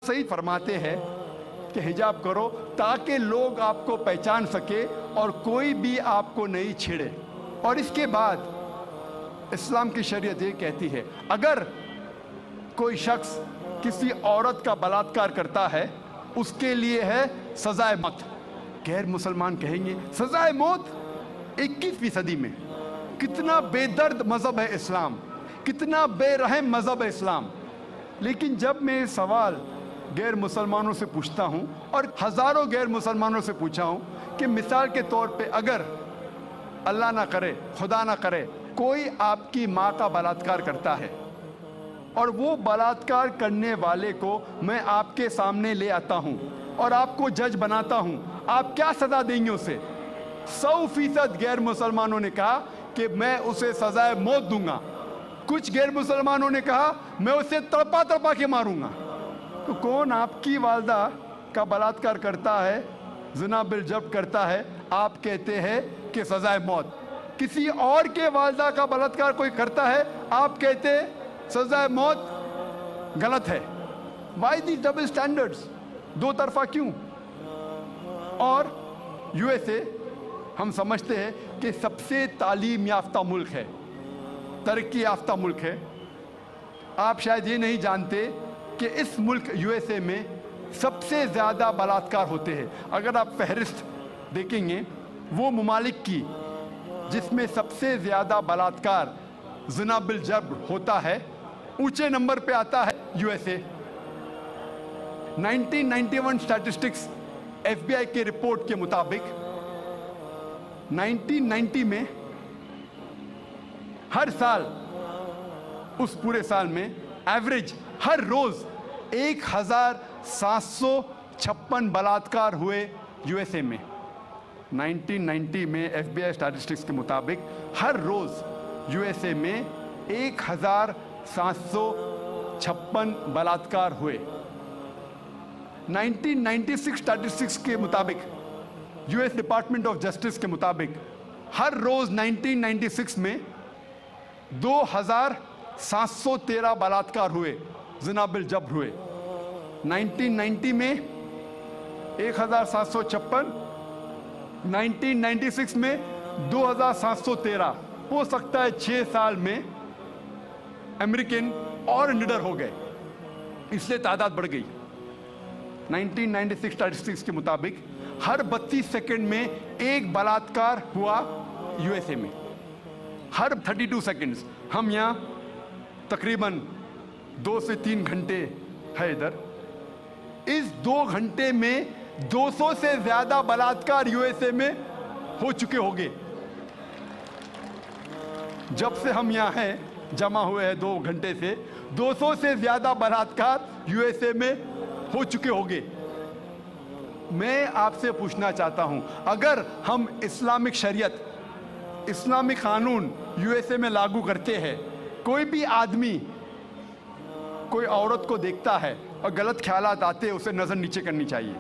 صحیح فرماتے ہیں کہ حجاب کرو تاکہ لوگ آپ کو پہچان سکے اور کوئی بھی آپ کو نہیں چھیڑے. اور اس کے بعد اسلام کی شریعت یہ کہتی ہے اگر کوئی شخص کسی عورت کا بلاತ್ಕಾರ کرتا ہے اس کے لیے ہے سزائے موت. غیر مسلمان کہیں گے سزائے موت 21ویں صدی میں. کتنا بے درد مذہب ہے اسلام, کتنا بے رحم مذہب ہے اسلام. لیکن جب میں سوال غیر مسلمانوں سے پوچھتا ہوں اور ہزاروں غیر مسلمانوں سے پوچھا ہوں کہ مثال کے طور پہ اگر اللہ نہ کرے خدا نہ کرے کوئی آپ کی ماں کا بلاತ್ಕಾರ کرتا ہے اور وہ بلاತ್ಕಾರ کرنے والے کو میں آپ کے سامنے لے آتا ہوں اور آپ کو جج بناتا ہوں, آپ کیا سزا دیں گے اسے؟ 100% غیر مسلمانوں نے کہا کہ میں اسے سزائے موت دوں گا. کچھ غیر مسلمانوں نے کہا میں اسے تڑپا تڑپا کے ماروں گا. تو کون آپ کی والدہ کا بلاತ್ಕಾರ کرتا ہے, زنا بالجبر کرتا ہے, آپ کہتے ہیں کہ سزائے موت. کسی اور کے والدہ کا بلاತ್ಕಾರ کوئی کرتا ہے, آپ کہتے ہیں سزائے موت. غلط ہے. وائی دی ڈبل سٹینڈرڈز, دو طرفہ کیوں؟ اور یو ایس اے ہم سمجھتے ہیں کہ سب سے تعلیم یافتہ ملک ہے, ترقی یافتہ ملک ہے. آپ شاید یہ نہیں جانتے کہ اس ملک یو ایس اے میں سب سے زیادہ بلاತ್ಕಾರ ہوتے ہیں. اگر آپ فہرست دیکھیں گے وہ ممالک کی جس میں سب سے زیادہ بلاತ್ಕಾರ زنا بالجبر ہوتا ہے, اونچے نمبر پہ آتا ہے U S A. 1991 statistics F B I کے رپورٹ کے مطابق 1990 میں ہر سال, اس پورے سال میں ایوریج ہر روز 1756 بلاತ್ಕಾರ ہوئے یو ایس اے میں. 1990 میں ایف بی آئی اسٹیٹسٹکس کے مطابق ہر روز یو ایس اے میں 1756 بلاತ್ಕಾರ ہوئے. 1996 اسٹیٹسٹکس کے مطابق U S department of justice کے مطابق ہر روز 1996 میں 2713 بلاತ್ಕಾರ ہوئے, زنا بالجبر ہوئے. 1990 میں 1756, 1996 میں 2713. ہو سکتا ہے 6 سال میں امریکن اور نڈر ہو گئے, اس لیے تعداد بڑھ گئی. 1996 اسٹیٹسٹکس کے مطابق ہر 32 سیکنڈ میں ایک بلاತ್ಕಾರ ہوا یو ایس اے میں, ہر 32 سیکنڈز. ہم یہاں تقریباً 2 سے 3 گھنٹے ہے ادھر, اس 2 گھنٹے میں 200 سے زیادہ بلاತ್ಕಾರ یو ایس اے میں ہو چکے ہوں گے. جب سے ہم یہاں ہیں جمع ہوئے ہیں 2 گھنٹے سے 200 سے زیادہ بلاತ್ಕಾರ یو ایس اے میں ہو چکے ہوں گے. میں آپ سے پوچھنا چاہتا ہوں اگر ہم اسلامک شریعت, اسلامی قانون یو ایس اے میں لاگو کرتے ہیں, کوئی بھی آدمی کوئی عورت کو دیکھتا ہے اور غلط خیالات آتے اسے نظر نیچے کرنی چاہیے.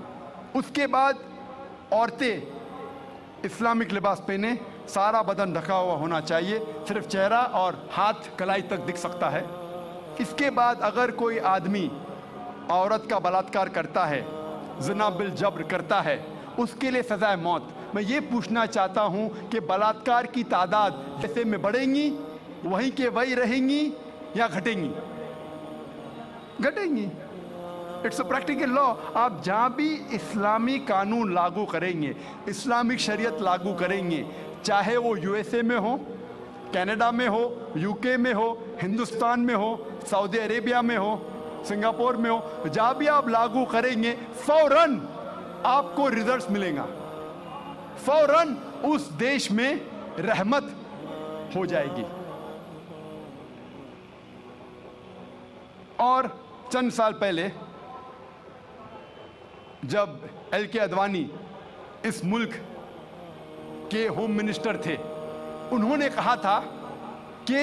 اس کے بعد عورتیں اسلامک لباس پہنے, سارا بدن ڈھکا ہوا ہونا چاہیے, صرف چہرہ اور ہاتھ کلائی تک دکھ سکتا ہے. اس کے بعد اگر کوئی آدمی عورت کا بلاತ್ಕಾರ کرتا ہے, زنا بالجبر کرتا ہے, اس کے لیے سزائے موت. میں یہ پوچھنا چاہتا ہوں کہ بلاತ್ಕಾರ کی تعداد جیسے میں بڑھیں گی وہیں کے وہی رہیں گی یا گھٹیں گی؟ گھٹیں گی. اٹس اے پریکٹیکل لا. آپ جہاں بھی اسلامی قانون لاگو کریں گے, اسلامک شریعت لاگو کریں گے, چاہے وہ یو ایس اے میں ہو, کینیڈا میں ہو, یو کے میں ہو, ہندوستان میں ہو, سعودی عربیہ میں ہو, سنگاپور میں ہو, جہاں بھی آپ لاگو کریں گے فوراً آپ کو ریزلٹس ملیں گا, فوراً اس دیش میں رحمت ہو جائے گی. اور چند سال پہلے جب ایل کے اڈوانی اس ملک کے ہوم منسٹر تھے, انہوں نے کہا تھا کہ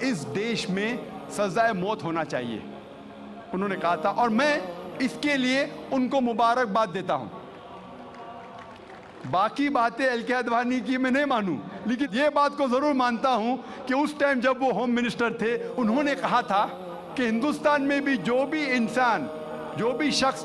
اس دیش میں سزائے موت ہونا چاہیے. انہوں نے کہا تھا اور میں اس کے لیے ان کو مبارکباد دیتا ہوں. باقی باتیں ایل کے اڈوانی کی میں نہیں مانوں, لیکن یہ بات کو ضرور مانتا ہوں کہ اس ٹائم جب وہ ہوم منسٹر تھے انہوں نے کہا تھا کہ ہندوستان میں بھی جو بھی انسان، جو بھی شخص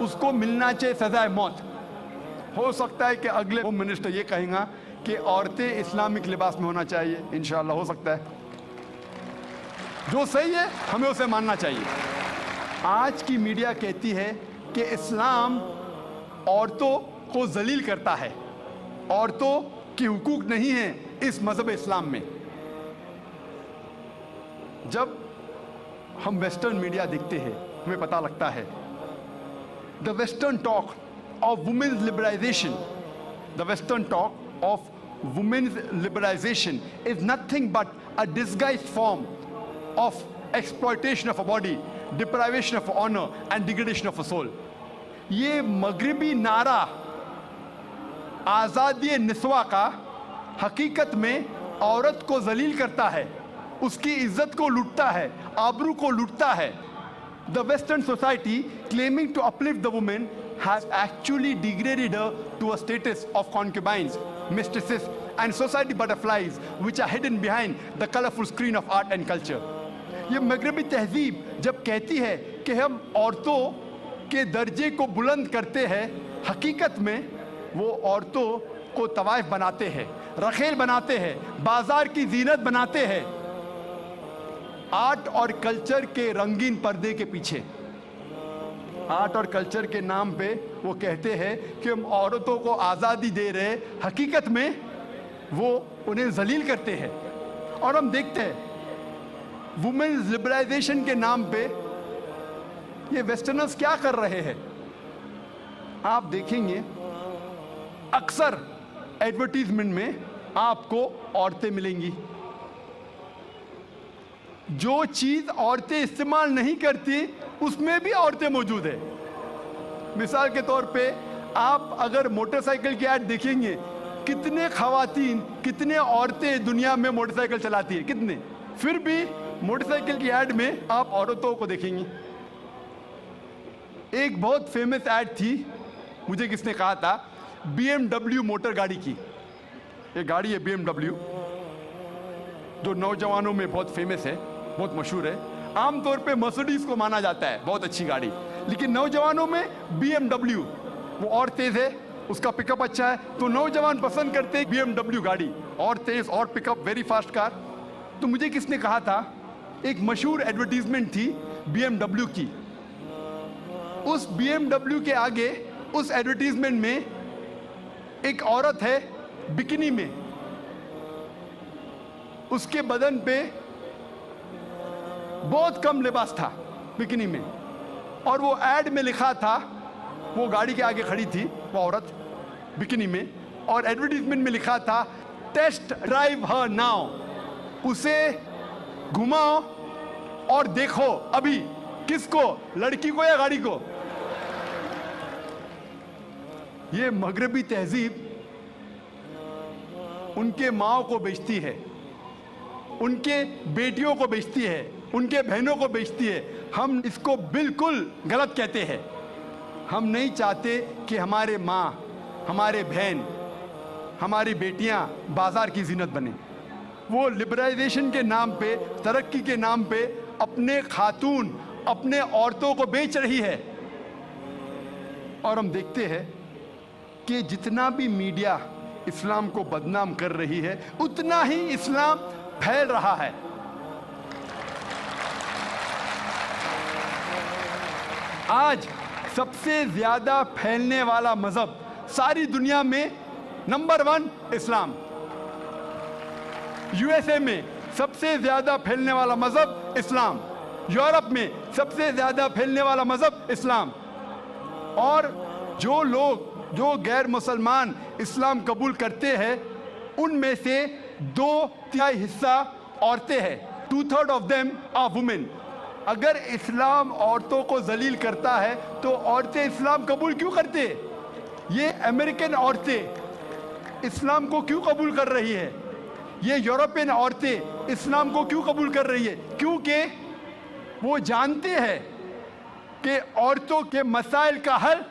اس کو ملنا چاہیے سزائے موت. ہو سکتا ہے کہ اگلے ہوم منسٹر یہ کہیں گا کہ عورتیں اسلامک لباس میں ہونا چاہیے، انشاءاللہ ہو سکتا ہے. جو صحیح ہے ہمیں اسے ماننا چاہیے. آج کی میڈیا کہتی ہے کہ اسلام عورتوں کو ذلیل کرتا ہے، عورتوں کی حقوق نہیں ہیں اس مذہب اسلام میں. جب ہم ویسٹرن میڈیا دیکھتے ہیں ہمیں پتہ لگتا ہے the western talk of women's liberalization, the western talk of women's liberalization is nothing but a disguised form of exploitation of a body, deprivation of honor and degradation of a soul. یہ مغربی نعرہ آزادی نسواں کا حقیقت میں عورت کو ذلیل کرتا ہے، اس کی عزت کو لوٹتا ہے، آبرو کو لوٹتا ہے. The Western society claiming to uplift the woman has actually degraded her to a status of concubines, mistresses and society butterflies which are hidden behind the colorful screen of art and culture. یہ مغربی تہذیب جب کہتی ہے کہ ہم عورتوں کے درجے کو بلند کرتے ہیں، حقیقت میں وہ عورتوں کو طوائف بناتے ہیں، رخیل بناتے ہیں، بازار کی زینت بناتے ہیں، آرٹ اور کلچر کے رنگین پردے کے پیچھے. آرٹ اور کلچر کے نام پہ وہ کہتے ہیں کہ ہم عورتوں کو آزادی دے رہے، حقیقت میں وہ انہیں ذلیل کرتے ہیں. اور ہم دیکھتے ہیں وومنز لبرلائزیشن کے نام پہ یہ ویسٹرنرز کیا کر رہے ہیں. آپ دیکھیں گے اکثر ایڈورٹیزمنٹ میں آپ کو عورتیں ملیں گی. جو چیز عورتیں استعمال نہیں کرتی اس میں بھی عورتیں موجود ہیں. مثال کے طور پہ آپ اگر موٹر سائیکل کی ایڈ دیکھیں گے، کتنے خواتین، کتنے عورتیں دنیا میں موٹر سائیکل چلاتی ہیں، کتنے، پھر بھی موٹر سائیکل کی ایڈ میں آپ عورتوں کو دیکھیں گے. ایک بہت فیمس ایڈ تھی، مجھے کس نے کہا تھا، بی ایم ڈبلیو موٹر گاڑی کی. یہ گاڑی ہے بی ایم ڈبلیو جو نوجوانوں میں بہت فیمس ہے، بہت مشہور ہے. عام طور پہ مرسڈیز کو مانا جاتا ہے بہت اچھی گاڑی، لیکن نوجوانوں میں بی ایم ڈبلیو وہ اور تیز ہے، اس کا پک اپ اچھا ہے، تو نوجوان پسند کرتے ہیں بی ایم ڈبلیو گاڑی، اور تیز اور پک اپ، ویری فاسٹ کار. تو مجھے کس نے کہا تھا، ایک مشہور ایڈورٹیزمنٹ تھی بی ایم ڈبلیو کی. اس بی ایم ڈبلیو کے آگے اس ایڈورٹیزمنٹ میں ایک عورت ہے بکینی میں، اس کے بدن پہ بہت کم لباس تھا بکینی میں، اور وہ ایڈ میں لکھا تھا، وہ گاڑی کے آگے کھڑی تھی وہ عورت بکینی میں، اور ایڈورٹیزمنٹ میں لکھا تھا ٹیسٹ ڈرائیو ہر ناؤ، اسے گھماؤ اور دیکھو ابھی. کس کو، لڑکی کو یا گاڑی کو؟ یہ مغربی تہذیب ان کے ماؤں کو بیچتی ہے، ان کے بیٹیوں کو بیچتی ہے، ان کے بہنوں کو بیچتی ہے. ہم اس کو بالکل غلط کہتے ہیں. ہم نہیں چاہتے کہ ہمارے ماں، ہمارے بہن، ہماری بیٹیاں بازار کی زینت بنیں. وہ لبرلائزیشن کے نام پہ، ترقی کے نام پہ اپنے خاتون، اپنے عورتوں کو بیچ رہی ہے. اور ہم دیکھتے ہیں کہ جتنا بھی میڈیا اسلام کو بدنام کر رہی ہے اتنا ہی اسلام پھیل رہا ہے. آج سب سے زیادہ پھیلنے والا مذہب ساری دنیا میں نمبر 1 اسلام. یو ایس اے میں سب سے زیادہ پھیلنے والا مذہب اسلام، یورپ میں سب سے زیادہ پھیلنے والا مذہب اسلام. اور جو لوگ، جو غیر مسلمان اسلام قبول کرتے ہیں ان میں سے 2/3 حصہ عورتیں ہیں. 2/3 آف دیم آر وومن. اگر اسلام عورتوں کو ذلیل کرتا ہے تو عورتیں اسلام قبول کیوں کرتے؟ یہ امریکن عورتیں اسلام کو کیوں قبول کر رہی ہے؟ یہ یورپین عورتیں اسلام کو کیوں قبول کر رہی ہے؟ کیونکہ وہ جانتے ہیں کہ عورتوں کے مسائل کا حل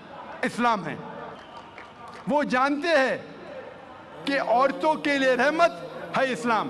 اسلام ہے. وہ جانتے ہیں کہ عورتوں کے لیے رحمت ہے اسلام.